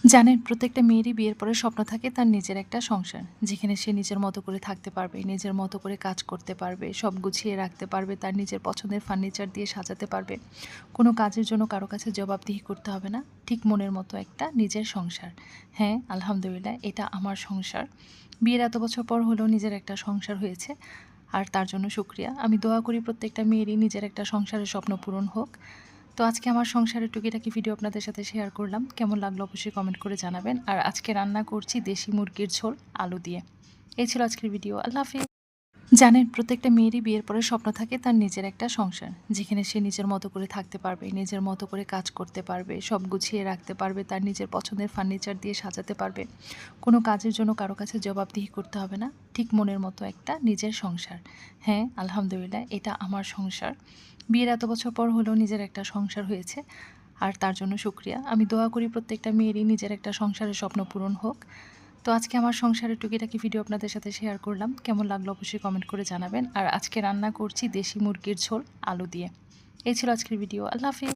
জানেন, প্রত্যেকটা মেয়েরই বিয়ের পরে স্বপ্ন থাকে তার নিজের একটা সংসার। যেখানে সে নিজের মতো করে থাকতে পারবে, নিজের মতো করে কাজ করতে পারবে, সব গুছিয়ে রাখতে পারবে, তার নিজের পছন্দের ফার্নিচার দিয়ে সাজাতে পারবে। কোনো কাজের জন্য কারো কাছে জবাবদিহি করতে হবে না। ঠিক মনের মতো একটা নিজের সংসার। হ্যাঁ, আলহামদুলিল্লাহ, এটা আমার সংসার। বিয়ের এত বছর পর হলেও নিজের একটা সংসার হয়েছে। আর তার জন্য শুকরিয়া। আমি দোয়া করি প্রত্যেকটা মেয়েরই নিজের একটা সংসারের স্বপ্ন পূরণ হোক। তো আজকে আমার সংসারের টুকিটাকি ভিডিও আপনাদের সাথে শেয়ার করলাম। কেমন লাগলো অবশ্যই কমেন্ট করে জানাবেন। আর আজকে রান্না করছি দেশি মুরগির ঝোল আলু দিয়ে। এই ছিল আজকের ভিডিও। আল্লাহ হাফেজ। জানেন, প্রত্যেকটা মেয়েরই বিয়ের পরে স্বপ্ন থাকে তার নিজের একটা সংসার। যেখানে সে নিজের মতো করে থাকতে পারবে, নিজের মতো করে কাজ করতে পারবে, সব গুছিয়ে রাখতে পারবে, তার নিজের পছন্দের ফার্নিচার দিয়ে সাজাতে পারবে। কোনো কাজের জন্য কারো কাছে জবাবদিহি করতে হবে না। ঠিক মনের মতো একটা নিজের সংসার। হ্যাঁ, আলহামদুলিল্লাহ, এটা আমার সংসার। বিয়ের এত বছর পর হলেও নিজের একটা সংসার হয়েছে। আর তার জন্য শুকরিয়া। আমি দোয়া করি প্রত্যেকটা মেয়েরই নিজের একটা সংসারের স্বপ্ন পূরণ হোক। তো আজকে আমার সংসারের টুকিটাকি ভিডিও আপনাদের সাথে শেয়ার করলাম। কেমন লাগলো অবশ্যই কমেন্ট করে জানাবেন। আর আজকে রান্না করছি দেশি মুরগির ঝোল আলু দিয়ে। এই ছিল আজকের ভিডিও। আল্লাহ হাফেজ।